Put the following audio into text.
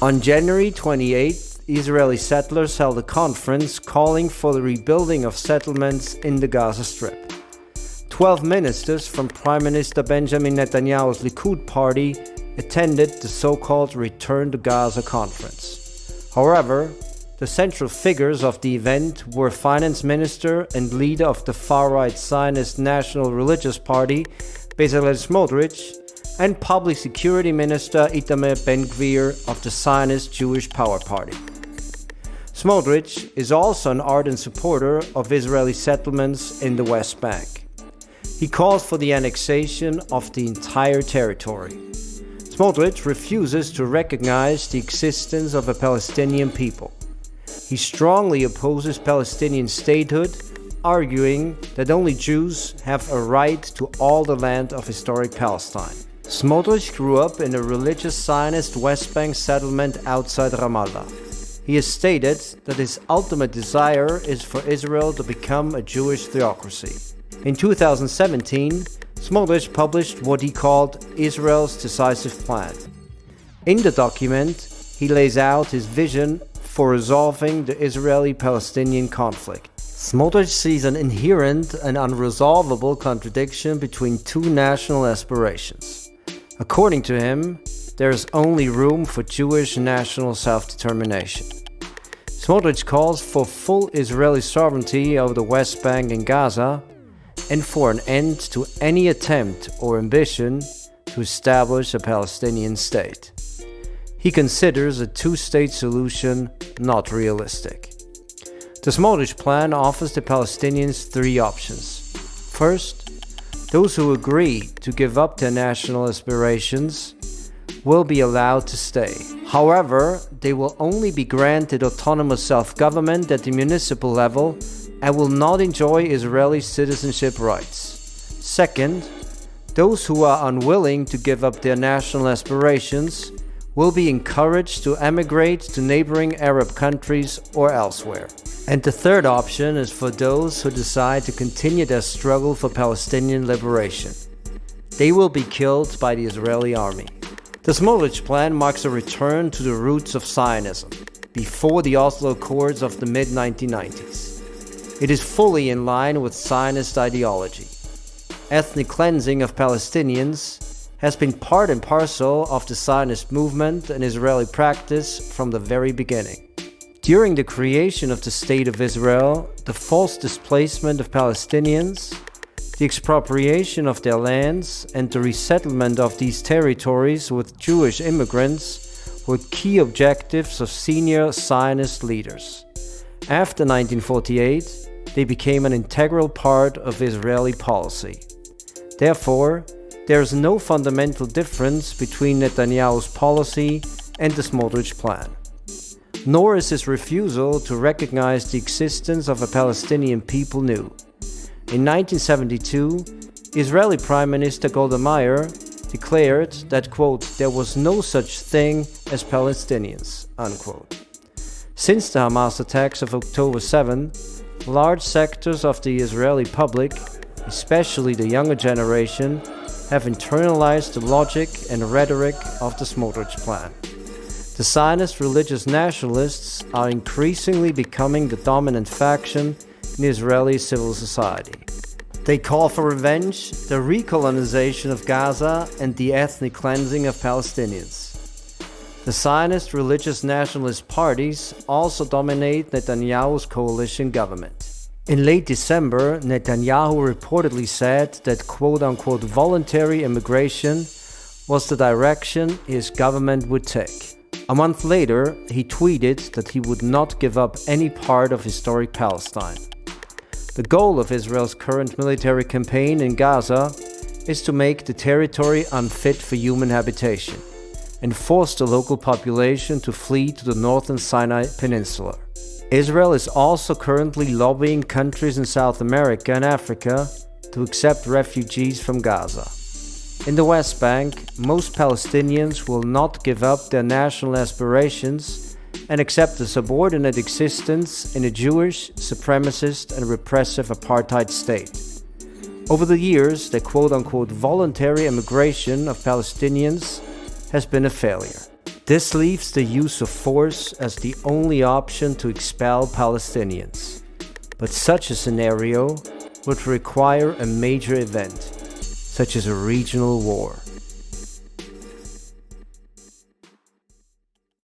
On January 28th, Israeli settlers held a conference calling for the rebuilding of settlements in the Gaza Strip. 12 ministers from Prime Minister Benjamin Netanyahu's Likud party attended the so-called Return to Gaza conference. However, the central figures of the event were Finance Minister and leader of the far-right Zionist National Religious Party, Bezalel Smotrich, and Public Security Minister Itamar Gvir of the Zionist Jewish Power Party. Smotrich is also an ardent supporter of Israeli settlements in the West Bank. He calls for the annexation of the entire territory. Smotrich refuses to recognize the existence of a Palestinian people. He strongly opposes Palestinian statehood, arguing that only Jews have a right to all the land of historic Palestine. Smotrich grew up in a religious Zionist West Bank settlement outside Ramallah. He has stated that his ultimate desire is for Israel to become a Jewish theocracy. In 2017, Smotrich published what he called Israel's Decisive Plan. In the document, he lays out his vision for resolving the Israeli-Palestinian conflict. Smotrich sees an inherent and unresolvable contradiction between two national aspirations. According to him, there is only room for Jewish national self-determination. Smotrich calls for full Israeli sovereignty over the West Bank and Gaza, and for an end to any attempt or ambition to establish a Palestinian state. He considers a two-state solution not realistic. The Smotrich plan offers the Palestinians three options. First, those who agree to give up their national aspirations will be allowed to stay. However, they will only be granted autonomous self-government at the municipal level and will not enjoy Israeli citizenship rights. Second, those who are unwilling to give up their national aspirations will be encouraged to emigrate to neighboring Arab countries or elsewhere. And the third option is for those who decide to continue their struggle for Palestinian liberation. They will be killed by the Israeli army. The Smotrich plan marks a return to the roots of Zionism, before the Oslo Accords of the mid-1990s. It is fully in line with Zionist ideology. Ethnic cleansing of Palestinians has been part and parcel of the Zionist movement and Israeli practice from the very beginning. During the creation of the State of Israel, the forced displacement of Palestinians, the expropriation of their lands, and the resettlement of these territories with Jewish immigrants were key objectives of senior Zionist leaders. After 1948, they became an integral part of Israeli policy. Therefore, there is no fundamental difference between Netanyahu's policy and the Smotrich plan. Nor is his refusal to recognize the existence of a Palestinian people new. In 1972, Israeli Prime Minister Golda Meir declared that, quote, there was no such thing as Palestinians, unquote. Since the Hamas attacks of October 7, large sectors of the Israeli public, especially the younger generation, have internalized the logic and rhetoric of the Smotrich plan. The Zionist religious nationalists are increasingly becoming the dominant faction in Israeli civil society. They call for revenge, the recolonization of Gaza, and the ethnic cleansing of Palestinians. The Zionist religious nationalist parties also dominate Netanyahu's coalition government. In late December, Netanyahu reportedly said that quote-unquote voluntary immigration was the direction his government would take. A month later, he tweeted that he would not give up any part of historic Palestine. The goal of Israel's current military campaign in Gaza is to make the territory unfit for human habitation and force the local population to flee to the northern Sinai Peninsula. Israel is also currently lobbying countries in South America and Africa to accept refugees from Gaza. In the West Bank, most Palestinians will not give up their national aspirations and accept a subordinate existence in a Jewish, supremacist, and repressive apartheid state. Over the years, the quote-unquote voluntary immigration of Palestinians has been a failure. This leaves the use of force as the only option to expel Palestinians. But such a scenario would require a major event, such as a regional war.